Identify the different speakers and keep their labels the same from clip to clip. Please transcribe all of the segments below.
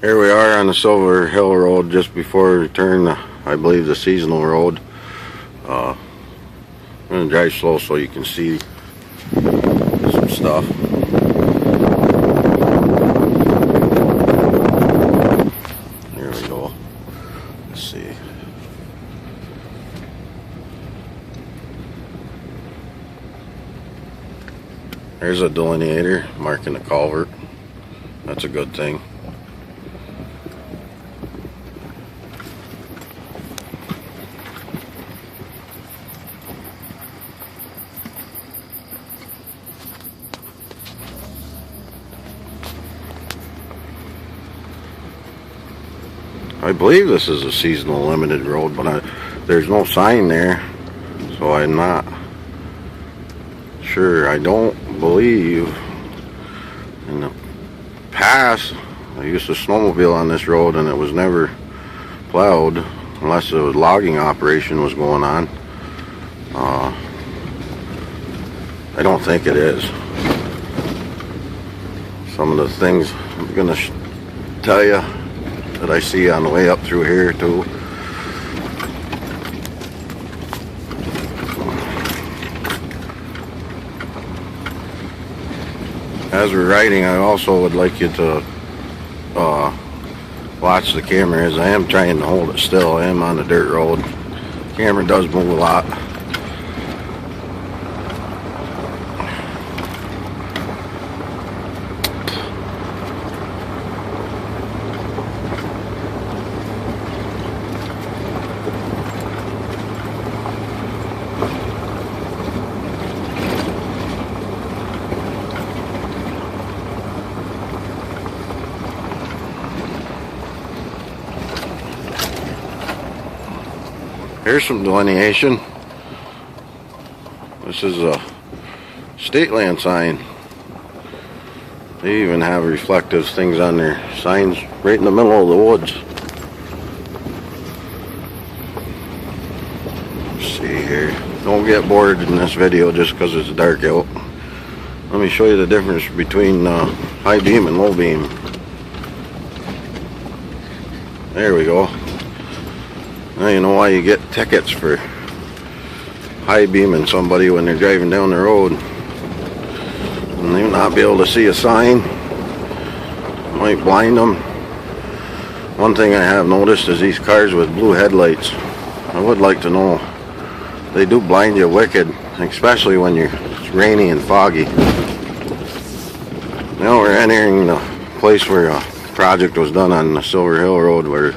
Speaker 1: Here we are on the Silver Hill Road just before we turn, I believe, the seasonal road. I'm going to drive slow so you can see some stuff. Here we go. Let's see. There's a delineator marking the culvert. That's a good thing. I believe this is a seasonal limited road, but there's no sign there, so I'm not sure. I don't believe in the past I used to snowmobile on this road and it was never plowed unless a logging operation was going on. I don't think it is. Some of the things I'm gonna tell you that I see on the way up through here too. As we're riding, I also would like you to watch the camera as I am trying to hold it still. I am on the dirt road. The camera does move a lot. Here's some delineation. This is a state land sign. They even have reflective things on their signs right in the middle of the woods. Let's see here. Don't get bored in this video just because it's dark out. Let me show you the difference between high beam and low beam. There we go. Now you know why you get tickets for high beaming somebody when they're driving down the road and they not be able to see a sign. Might blind them. One thing I have noticed is these cars with blue headlights. I would like to know, they do blind you wicked, especially when it's rainy and foggy. Now we're entering the place where a project was done on the Silver Hill Road, where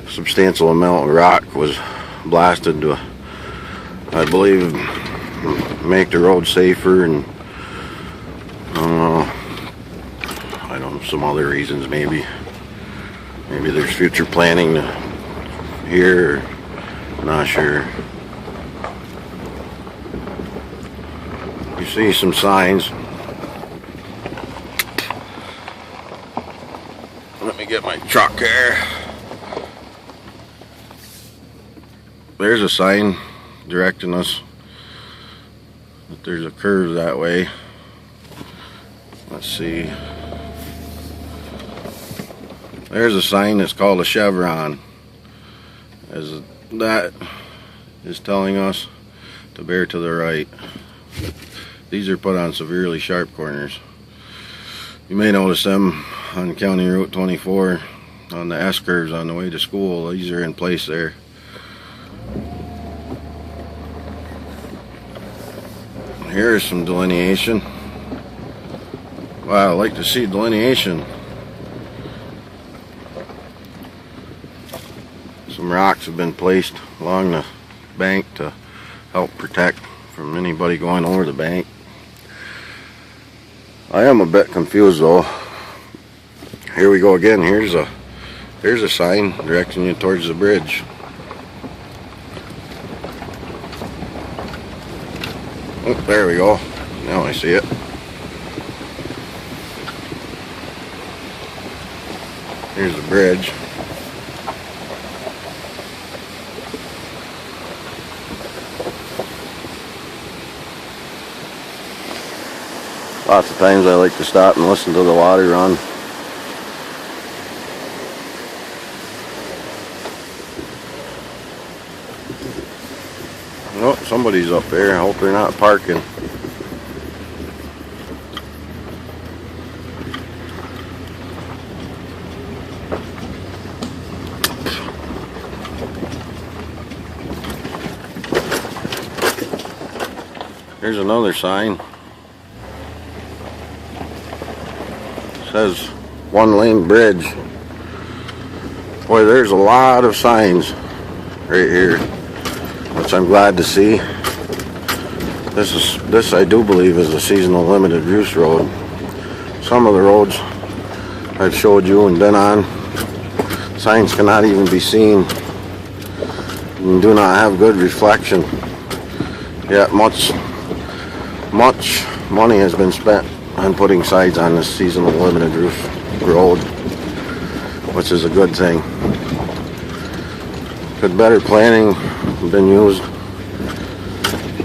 Speaker 1: substantial amount of rock was blasted to, I believe, make the road safer, and I don't know, some other reasons maybe there's future planning here, not sure. You see some signs. Let me get my truck here. There's a sign directing us that there's a curve that way. Let's see. There's a sign that's called a chevron. As that is telling us to bear to the right. These are put on severely sharp corners. You may notice them on County Route 24 on the S curves on the way to school. These are in place there. Here's some delineation. Wow, I like to see delineation. Some rocks have been placed along the bank to help protect from anybody going over the bank. I am a bit confused though. Here we go again. Here's a sign directing you towards the bridge. Oh, there we go. Now I see it. Here's the bridge. Lots of times I like to stop and listen to the water run. Somebody's up there. I hope they're not parking. Here's another sign. It says 1-lane bridge. Boy, there's a lot of signs right here, which I'm glad to see. This I do believe is a seasonal limited use road. Some of the roads I've showed you and been on, signs cannot even be seen and do not have good reflection. Yet much money has been spent on putting signs on this seasonal limited use road, which is a good thing. Could better planning have been used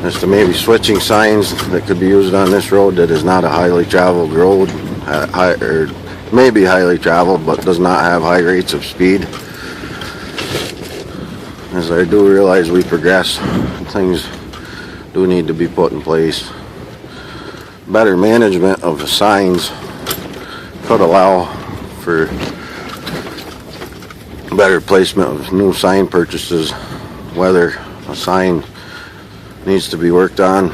Speaker 1: as to maybe switching signs that could be used on this road that is not a highly traveled road, or maybe highly traveled but does not have high rates of speed. As I do realize we progress, things do need to be put in place. Better management of the signs could allow for better placement of new sign purchases, whether a sign needs to be worked on,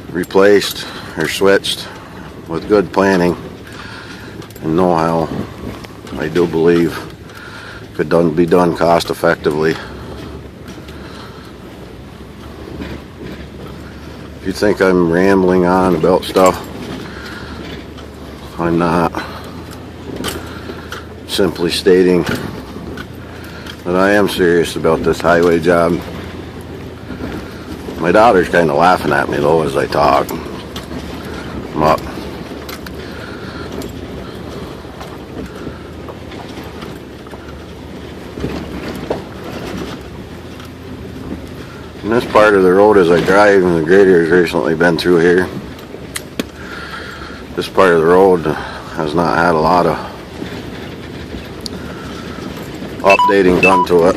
Speaker 1: replaced, or switched. With good planning and know-how, I do believe could be done cost effectively. If you think I'm rambling on about stuff, I'm not. Simply stating that I am serious about this highway job. My daughter's kind of laughing at me though as I talk. I'm up. And this part of the road as I drive, and the grader has recently been through here. This part of the road has not had a lot of updating done to it.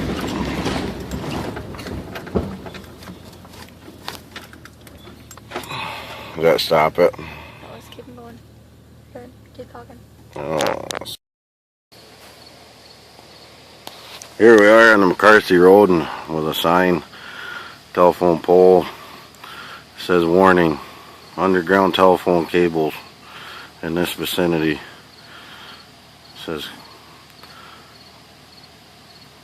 Speaker 1: Does that stop it?
Speaker 2: No, let's keep going. Good. Keep talking.
Speaker 1: Oh. Here we are on the McCarthy Road and with a sign, telephone pole. It says warning, underground telephone cables in this vicinity. It says,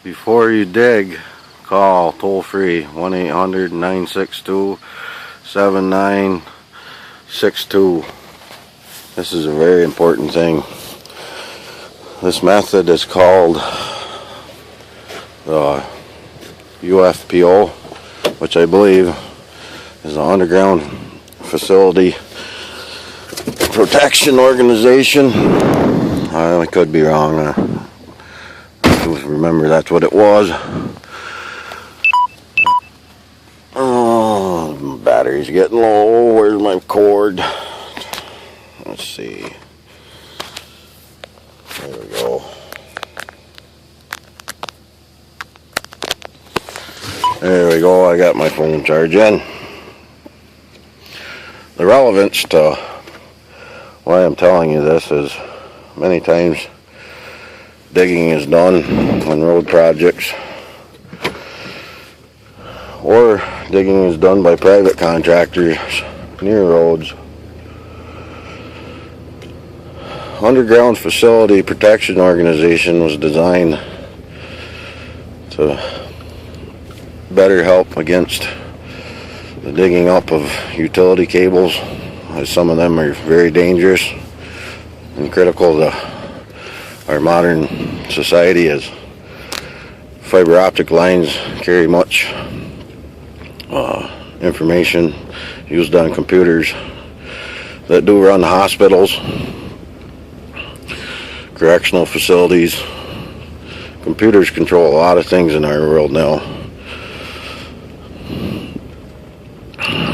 Speaker 1: before you dig, call toll free 1-800-962-7962. This is a very important thing. This method is called the UFPO, which I believe is the Underground Facility Protection Organization. I could be wrong. I remember that's what it was. Oh, the battery's getting low. Where's my cord? Let's see. There we go. There we go. I got my phone charged in. The relevance to why I'm telling you this is many times digging is done on road projects, or digging is done by private contractors near roads. Underground Facility Protection Organization was designed to better help against the digging up of utility cables, as some of them are very dangerous and critical to our modern society, as fiber optic lines carry much information used on computers that do run hospitals, correctional facilities. Computers control a lot of things in our world now.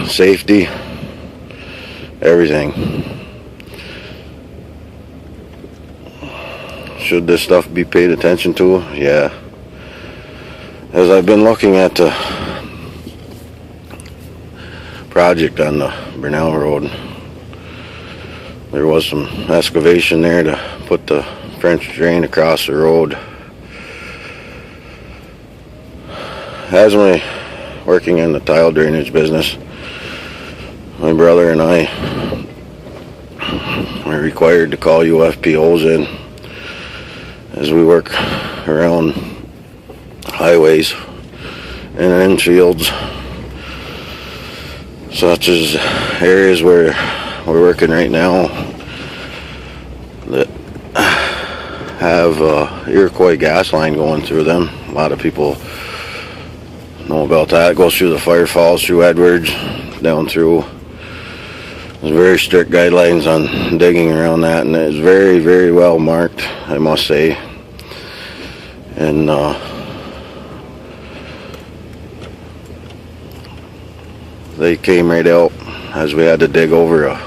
Speaker 1: Safety, everything. Should this stuff be paid attention to? Yeah. As I've been looking at the project on the Burnell Road. There was some excavation there to put the French drain across the road. As my working in the tile drainage business, my brother and I are required to call UFPOs in as we work around highways and in fields, such as areas where we're working right now that have Iroquois gas line going through them. A lot of people know about that. It goes through the Fire Falls, through Edwards, down through. There's very strict guidelines on digging around that, and it's very, very well marked, I must say. And they came right out as we had to dig over a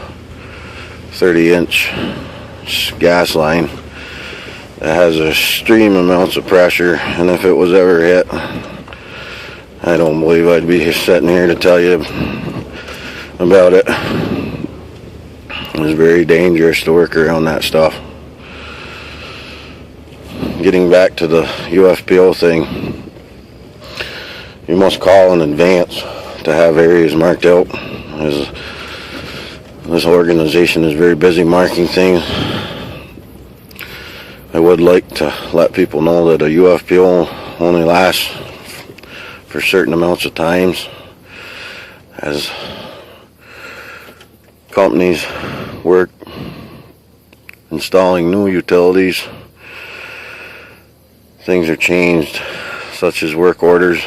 Speaker 1: 30-inch gas line that has extreme amounts of pressure, and if it was ever hit, I don't believe I'd be sitting here to tell you about it. It was very dangerous to work around that stuff. Getting back to the UFPO thing, you must call in advance to have areas marked out. This organization is very busy marking things. I would like to let people know that a UFPO only lasts for certain amounts of times. As companies work installing new utilities, things are changed, such as work orders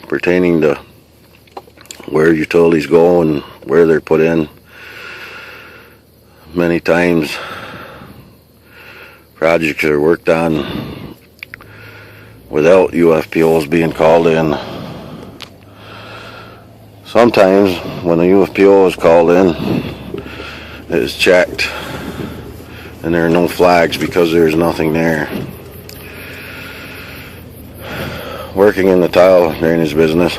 Speaker 1: pertaining to where utilities go and where they're put in. Many times projects are worked on without UFPOs being called in. Sometimes when a UFPO is called in, it is checked and there are no flags because there's nothing there. Working in the tile drainage business,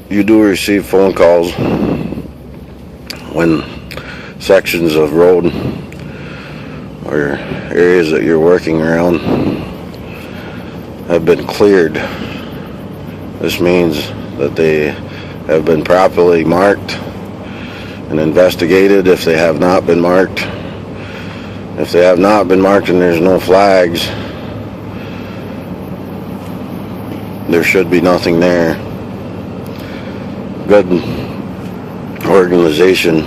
Speaker 1: you do receive phone calls when sections of road or areas that you're working around have been cleared. This means that they have been properly marked and investigated if they have not been marked. If they have not been marked and there's no flags, there should be nothing there. Good organization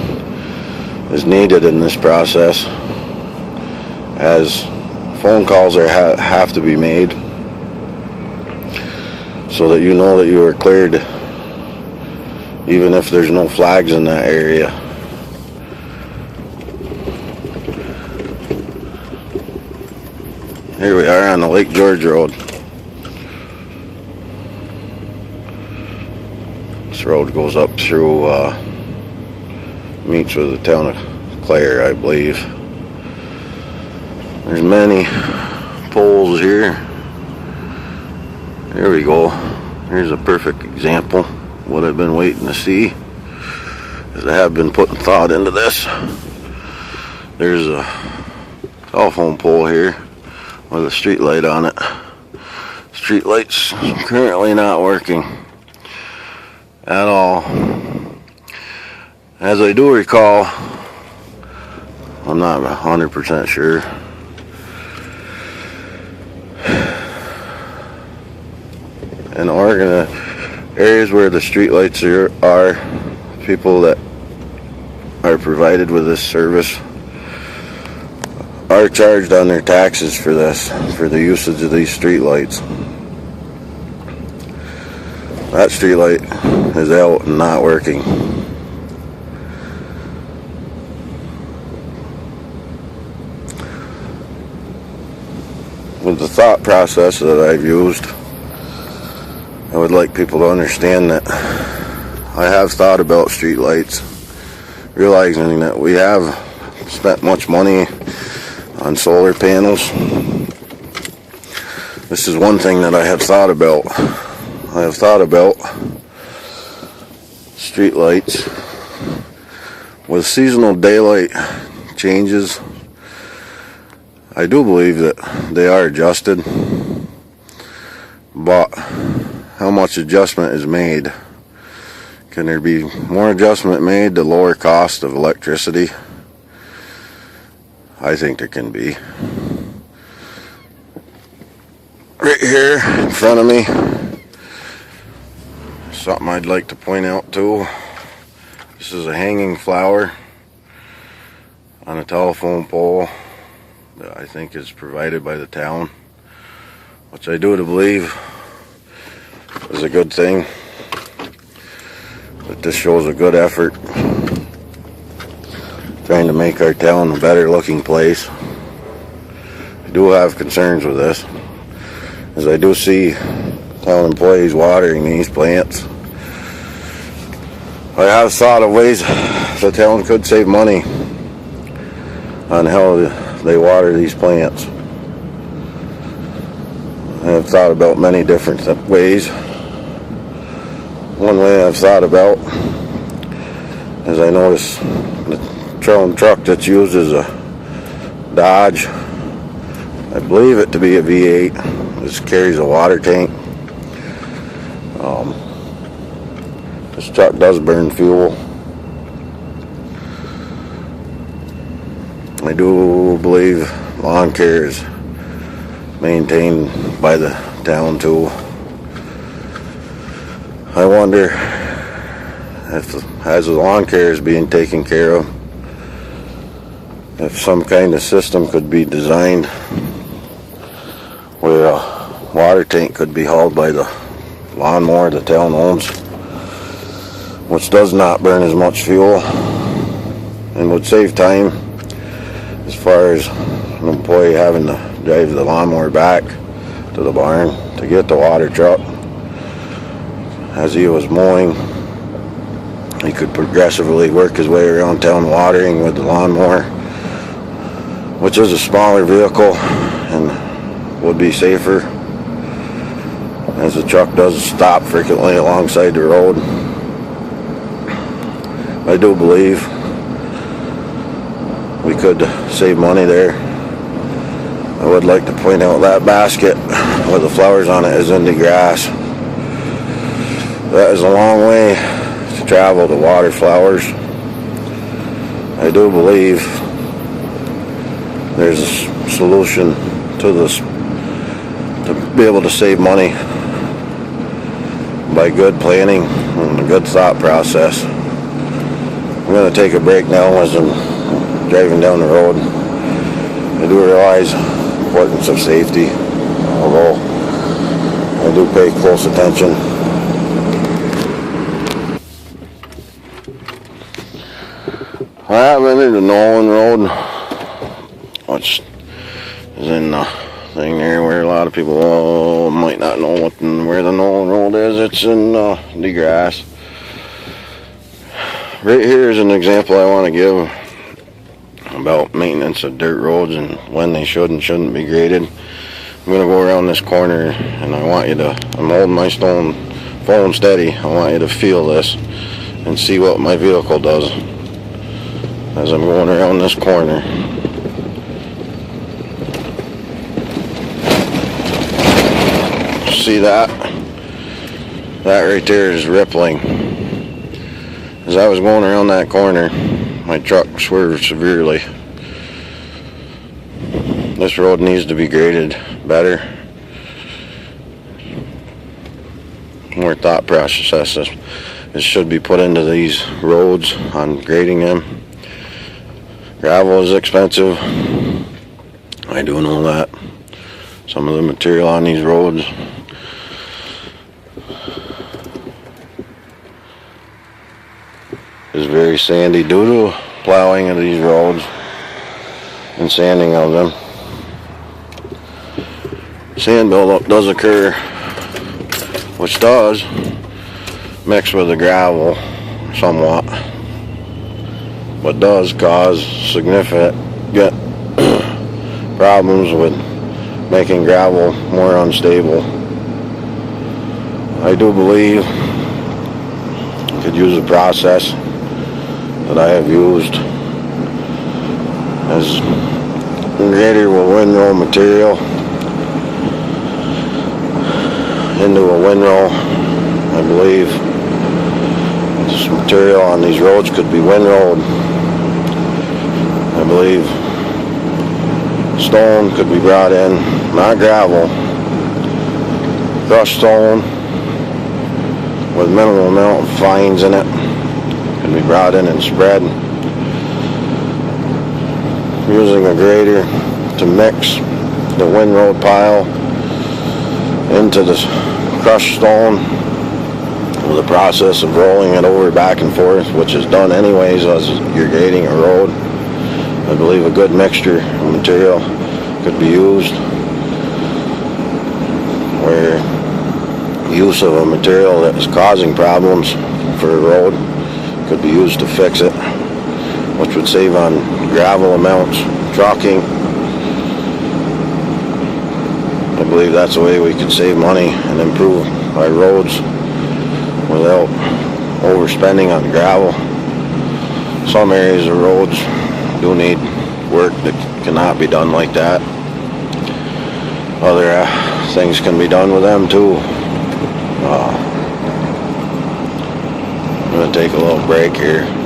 Speaker 1: is needed in this process, as phone calls have to be made so that you know that you are cleared even if there's no flags in that area. Here we are on the Lake George Road. This road goes up through, meets with the town of Clare, I believe. There's many poles here. There we go. Here's a perfect example of what I've been waiting to see, as I have been putting thought into this. There's a telephone pole here with a street light on it. Street light's currently not working at all. As I do recall, I'm not 100% sure, in Oregon, areas where the street lights are, people that are provided with this service are charged on their taxes for this, for the usage of these street lights. That street light is out and not working. With the thought process that I've used, I would like people to understand that I have thought about street lights, realizing that we have spent much money on solar panels. This is one thing that I have thought about. I have thought about street lights. With seasonal daylight changes, I do believe that they are adjusted, but how much adjustment is made? Can there be more adjustment made to lower cost of electricity? I think there can be. Right here in front of me, something I'd like to point out too. This is a hanging flower on a telephone pole that I think is provided by the town, which I do believe is a good thing. But this shows a good effort trying to make our town a better looking place. I do have concerns with this, as I do see town employees watering these plants. I have thought of ways the town could save money on how they water these plants. I have thought about many different ways. One way I've thought about is I notice the truck that's used is a Dodge. I believe it to be a V8. This carries a water tank. This truck does burn fuel. I do believe lawn care is maintained by the town too. I wonder if, as the lawn care is being taken care of, if some kind of system could be designed where a water tank could be hauled by the lawnmower the town owns, which does not burn as much fuel and would save time as far as an employee having to drive the lawnmower back to the barn to get the water truck. As he was mowing, he could progressively work his way around town watering with the lawnmower, which is a smaller vehicle and would be safer, as the truck does stop frequently alongside the road. I do believe we could save money there. I would like to point out that basket with the flowers on it is in the grass. That is a long way to travel to water flowers. I do believe there's a solution to this, to be able to save money by good planning and a good thought process. I'm going to take a break now as I'm driving down the road. I do realize the importance of safety, although I do pay close attention. I have entered the Nolan Road, which is in the thing there where a lot of people might not know where the Nolan Road is. It's in DeGrasse. Right here is an example I want to give about maintenance of dirt roads and when they should and shouldn't be graded. I'm going to go around this corner and I want you to, I'm holding my phone steady, I want you to feel this and see what my vehicle does as I'm going around this corner. See that? That right there is rippling. As I was going around that corner, my truck swerved severely. This road needs to be graded better. More thought processes should be put into these roads on grading them. Gravel is expensive. I do know that. Some of the material on these roads is very sandy due to plowing of these roads and sanding of them. Sand buildup does occur, which does mix with the gravel somewhat, but does cause significant problems with making gravel more unstable. I do believe could use a process that I have used as grader with windrow material into a windrow. I believe this material on these roads could be windrowed. I believe stone could be brought in, not gravel, crushed stone with minimal amount of fines in it can be brought in and spread using a grader to mix the windrow pile into the crushed stone with a process of rolling it over back and forth, which is done anyways as you're grading a road. I believe a good mixture of material could be used, where use of a material that is causing problems for a road could be used to fix it, which would save on gravel amounts, trucking. I believe that's the way we could save money and improve our roads without overspending on gravel. Some areas of roads do need work that cannot be done like that. Other things can be done with them too. I'm going to take a little break here.